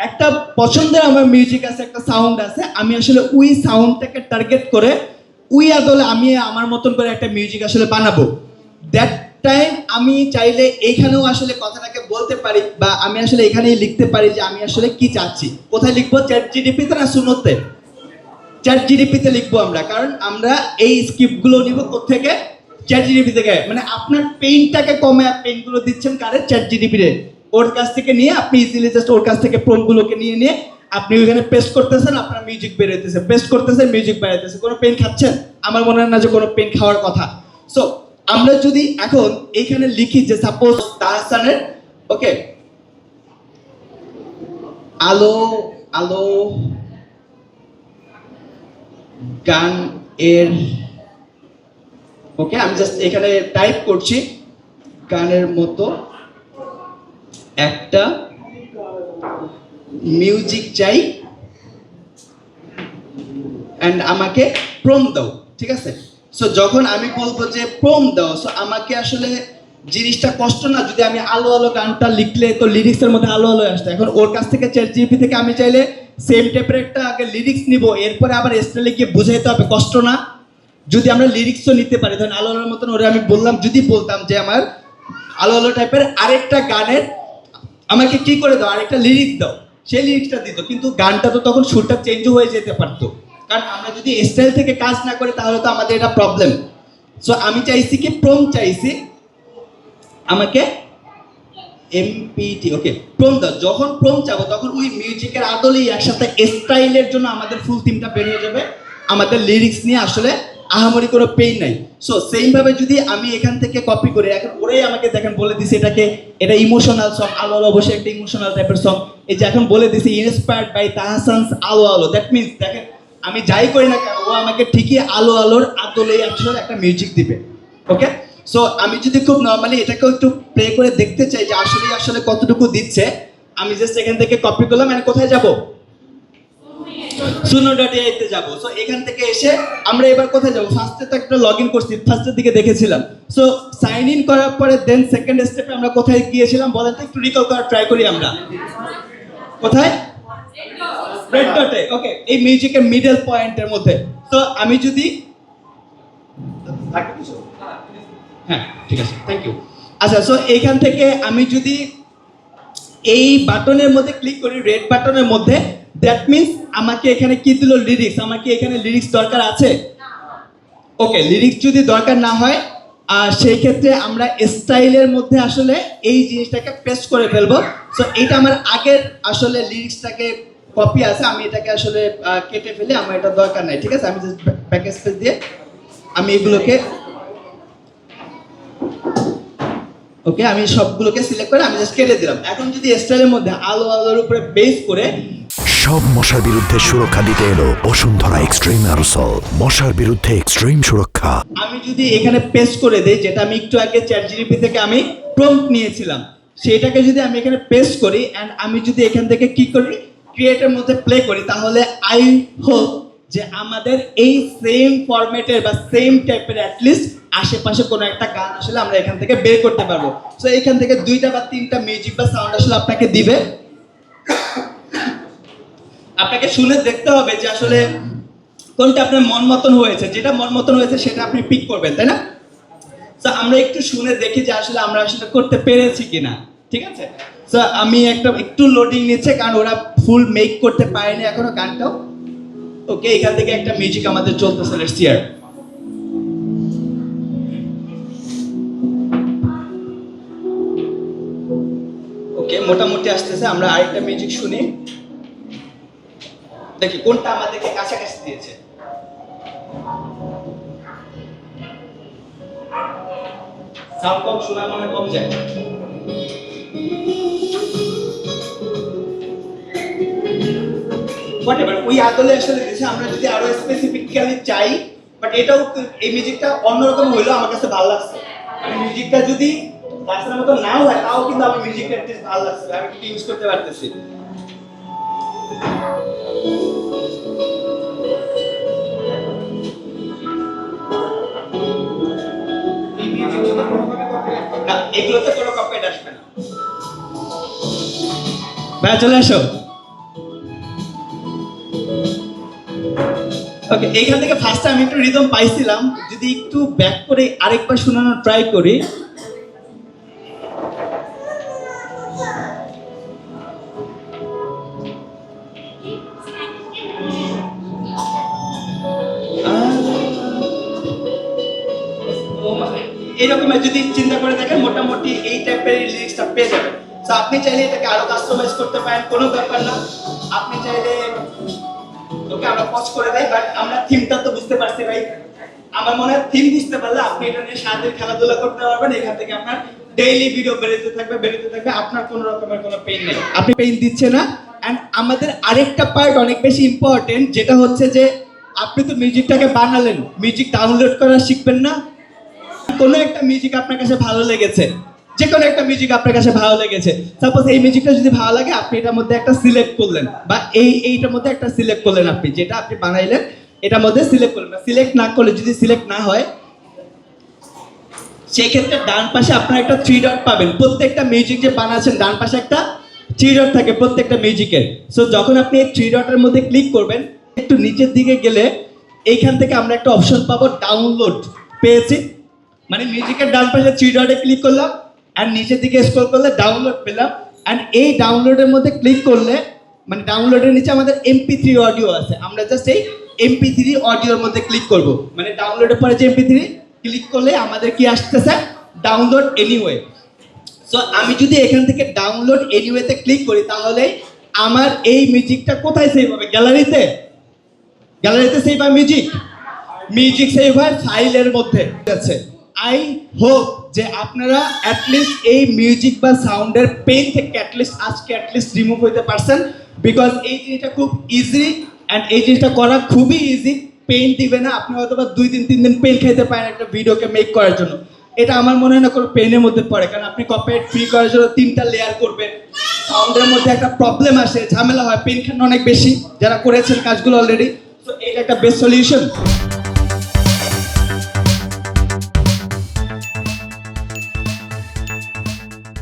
একটা পছন্দের আমার মিউজিক আছে, একটা সাউন্ড আছে, আমি আসলে ওই সাউন্ডটাকে টার্গেট করে ওই আদলে আমি আমার মতন করে একটা মিউজিক আসলে বানাবো। দ্যাট টাইম আমি চাইলে এইখানেও আসলে কথাটাকে বলতে পারি, বা আমি আসলে এখানেই লিখতে পারি যে আমি আসলে কি চাচ্ছি। কোথায় লিখবো? চ্যাট জিডিপিতে না সুনোতে? চ্যাট জিডিপিতে লিখবো আমরা, কারণ আমরা এই স্ক্রিপ্টগুলো নিব কোত্থেকে? চ্যাট জিডিপি থেকে। মানে আপনার পেইনটাকে কমে পেইনগুলো দিচ্ছেন কারে? চ্যাট জিডিপিতে। ওর কাছ থেকে নিয়ে আপনি ইজিলি জাস্ট ওর কাছ থেকে প্রম্পটগুলোকে নিয়ে নিয়ে আপনি ওইখানে পেস্ট করতেছেন, আপনার মিউজিক বেরোতেছে, পেস্ট করতেছেন, মিউজিক বেরোতেছে। কোনো পেন খাচ্ছেন? আমার মনে হয় না যে কোনো পেন খাওয়ার কথা। সো আমরা যদি এখন এইখানে লিখি যে সাপোজ তাহসানের, ওকে, আলো আলো গান এর, ওকে, আমি জাস্ট এখানে টাইপ করছি গানের মতো একটা মিউজিক চাই এন্ড আমাকে প্রম দাও, ঠিক আছে? সো যখন আমি বলবো যে প্রম দাও, সো আমাকে আসলে জিনিসটা কষ্ট না, যদি আমি আলো আলো গানটা লিখলে তো লিরিক্সের মধ্যে আলো আলো আসতো। এখন ওর কাছ থেকে চ্যাট জিপিটি থেকে আমি চাইলে সেম টাইপের একটা আগে লিরিক্স নিব, এরপরে আবার স্টাইলে গিয়ে বুঝাইতে হবে, কষ্ট না? যদি আমরা লিরিক্সও নিতে পারি, ধরেন আলো আলোর মতন ওরে আমি বললাম, যদি বলতাম যে আমার আলো আলো টাইপের আরেকটা গানের আমাকে কি করে দাও, আরেকটা লিরিক্স দাও, সেই লিরিক্সটা দিত, কিন্তু গানটা তো তখন সুরটা চেঞ্জ হয়ে যেতে পারতো। কারণ আমরা যদি স্টাইল থেকে কাজ না করি তাহলে তো আমাদের এটা প্রবলেম। সো আমি চাইছি কি প্রম চাইছি, আমাকে এমপিটি, ওকে, প্রম দাও। যখন প্রম চাবো তখন ওই মিউজিকের আদলেই একসাথে স্টাইলের জন্য আমাদের ফুল থিমটা বের হয়ে যাবে, আমাদের লিরিক্স নিয়ে আসলে আহামরি কোনো পেইন নাই। সো সেম ভাবে যদি আমি এখান থেকে কপি করি, এখন ওরাই আমাকে দেখেন বলে দিছে এটাকে, এটা ইমোশনাল সং, আলো আলো অবশ্যই একটা ইমোশনাল টাইপের সং। এই যে এখন বলে দিছে ইন্সপায়ার্ড বাই তাহসানস আলো আলো, দ্যাট মিনস দেখেন আমি যাই করি না কেন ও আমাকে ঠিকই আলো আলোর আদলেই আসলে একটা মিউজিক দিবে। ওকে, সো আমি যদি খুব নর্মালি এটাকেও একটু প্লে করে দেখতে চাই যে আসলে আসলে কতটুকু দিচ্ছে, আমি জাস্ট এখান থেকে কপি করলাম, মানে কোথায় যাব? suno.ai তে যাব। সো এখান থেকে এসে আমরা এবার কোথায় যাব? ফার্স্টে তো একটা লগইন করছি, ফার্স্টের দিকে দেখেছিলাম। সো সাইন ইন করার পরে দেন সেকেন্ড স্টেপে আমরা কোথায় গিয়েছিলাম বলেন তো, একটু রিকল করার ট্রাই করি আমরা। কোথায়? রেড ডটে, ওকে, এই মিউজিকের মিডল পয়েন্টের মধ্যে। তো আমি যদি হ্যাঁ ঠিক আছে, থ্যাংক ইউ। আচ্ছা, সো এইখান থেকে আমি যদি এই বাটনের মধ্যে ক্লিক করি, রেড বাটনের মধ্যে, দ্যাট মিনস আমাকে এখানে কি দিল? লিরিক্স। আমাকে এখানে লিরিক্স দরকার আছে? ওকে, লিরিক্স যদি দরকার না হয় সেই ক্ষেত্রে আমরা স্টাইলের মধ্যে আসলে এই জিনিসটাকে পেস্ট করে ফেলবো। সো এইটা আমার আগের আসলে লিরিক্সটাকে কপি আছে, আমি এটাকে আসলে কেটে ফেলে, আমার এটা দরকার নাই, ঠিক আছে? আমি জাস্ট ব্যাক স্পেস দিয়ে আমি এগুলোকে, ওকে, আমি সবগুলোকে সিলেক্ট করে আমি জাস্ট কেটে দিলাম। এখন যদি স্টাইলের মধ্যে আলো আলোর উপরে বেস করে সব মশার বিরুদ্ধে সুরক্ষা দিতে এলো বসুন্ধরা এক্সট্রিম অ্যারোসল, মশার বিরুদ্ধে এক্সট্রিম সুরক্ষা। আমি যদি এখানে পেস্ট করে দেই, যেটা আমি একটু আগে চ্যাট জিপিটি থেকে আমি প্রম্পট নিয়েছিলাম, সেটাকে যদি আমি এখানে পেস্ট করি এন্ড আমি যদি এখান থেকে কি করি, ক্রিয়েটের মধ্যে প্লে করি, তাহলে আই হোপ যে আমাদের এই সেম ফরম্যাটের বা সেম টাইপের অ্যাটলিস্ট আশেপাশে কোনো একটা গান আসলে আমরা এখান থেকে বের করতে পারবো। সো এখান থেকে 2টা বা 3টা মিউজিক বা সাউন্ড আসলে আপনাকে দিবে, আপনাকে শুনে দেখতে হবে যে আসলে কোনটা আপনার মন মতন হয়েছে। যেটা মন মতন হয়েছে সেটা আপনি পিক করবেন, তাই না? তো আমরা একটু শুনে দেখি যে আসলে আমরা আসলে করতে পেরেছি কিনা, ঠিক আছে? তো আমি একটু লোডিং নিচ্ছে, কারণ ওরা ফুল মেক করতে পারেনি এখনো গানটাও। ওকে, এখান থেকে একটা মিউজিক আমাদের চলতেছে, লেটস হিয়ার। ওকে, মোটামুটি আসতেছে, আমরা আরেকটা মিউজিক শুনি, দেখি কোনটা আমাদেরকে কাছাকাছি দিয়েছে। সাউন্ড কম শোনা মনে কম যায়। হোয়াটএভার, ওই আদলে আসলে দিয়েছে। আমরা যদি আরো স্পেসিফিক্যালি চাই, বাট এটাও এই মিউজিকটা অন্যরকম হইলো, আমার কাছে ভালো লাগছে। আমি মিউজিকটা যদি বাসার মতো নাও হয় তাও কিন্তু আমার মিউজিকটা টেস্ট ভালো লাগছে, আমি একটু ইউজ করতে পারতেছি। না, এগুলোতে কোনো কপিরাইট আসবে না। ভাই চলে আসো। ওকে, এইখান থেকে ফার্স্টে আমি একটু রিদম পাইছিলাম, যদি একটু ব্যাক করে আরেকবার শোনানোর ট্রাই করি। এরকম যদি চিন্তা করে দেখেন মোটামুটি এই টাইপের লিরিক্সটা পেয়ে যাবেন। তো আপনি চাইলে এটাকে আরো কাস্টমাইজ করতে পারেন, কোনো ব্যাপার না। আপনি চাইলে ওকে আমরা পজ করে দেই, বাট আমরা থিমটা তো বুঝতে পারছি ভাই। আমার মনে হয় থিম বুঝতে পারলে আপনি এটা নিয়ে সারাদিন খেলাধুলা করতে পারবেন। এখান থেকে আপনার ডেইলি ভিডিও বেরোতে থাকবে, আপনার কোনো রকমের কোনো পেইন নেই, আপনি পেইন দিচ্ছে না। এন্ড আমাদের আরেকটা পার্ট অনেক বেশি ইম্পর্টেন্ট, যেটা হচ্ছে যে আপনি তো মিউজিকটাকে বানালেন, মিউজিক ডাউনলোড করা শিখবেন না? কোনো একটা মিউজিক আপনার কাছে ভালো লেগেছে, যে কোনো একটা মিউজিক আপনার কাছে ভালো লেগেছে, সাপোজ এই মিউজিকটা যদি ভালো লাগে, আপনি এটার মধ্যে একটা সিলেক্ট করলেন, বা এইটার মধ্যে একটা সিলেক্ট করলেন, আপনি যেটা আপনি বানাইলেন এটার মধ্যে সিলেক্ট করলেন। সিলেক্ট না করলে, যদি সিলেক্ট না হয়, সেই ক্ষেত্রে ডান পাশে আপনার একটা 3 ডট পাবেন। প্রত্যেকটা মিউজিক যে বানাচ্ছেন ডান পাশে একটা 3 ডট থাকে প্রত্যেকটা মিউজিকের। সো যখন আপনি এই 3 ডটের মধ্যে ক্লিক করবেন, একটু নিচের দিকে গেলে এইখান থেকে আমরা একটা অপশন পাবো ডাউনলোড। পেয়েছি, মানে মিউজিকের ডান পাশে 3 ডটে ক্লিক করলাম, আর নিচের দিকে স্ক্রল করলে ডাউনলোড পেলাম। অ্যান্ড এই ডাউনলোডের মধ্যে ক্লিক করলে, মানে ডাউনলোডের নিচে আমাদের MP3 অডিও আছে, আমরা জাস্ট এই MP3 অডিওর মধ্যে ক্লিক করব। মানে ডাউনলোডের পরে যে MP3 ক্লিক করলে আমাদের কি আসতেছে, ডাউনলোড এনিওয়ে। সো আমি যদি এখান থেকে ডাউনলোড এনিওয়েতে ক্লিক করি, তাহলে আমার এই মিউজিকটা কোথায় সেভ হবে? গ্যালারিতে। গ্যালারিতে সেভ হয় মিউজিক সেভ হয় ফাইলের মধ্যে। ঠিক আছে, আই হোপ যে আপনারা অ্যাটলিস্ট এই মিউজিক বা সাউন্ডের পেইন থেকে আজকে রিমুভ হইতে পারছেন। বিকজ এই জিনিসটা খুব ইজি, অ্যান্ড এই জিনিসটা করা খুবই ইজি, পেইন দিবে না। আপনি হয়তো বা 2-3 দিন পেইন খাইতে পারেন একটা ভিডিওকে মেক করার জন্য। এটা আমার মনে হয় না কোনো পেইনের মধ্যে পড়ে, কারণ আপনি কপিরাইট ফ্রি করার জন্য 3টা লেয়ার করবেন, সাউন্ডের মধ্যে একটা প্রবলেম আসে, ঝামেলা হয়, পেইন খান অনেক বেশি, যারা করেছেন কাজগুলো অলরেডি। তো এটা একটা বেস্ট সলিউশন।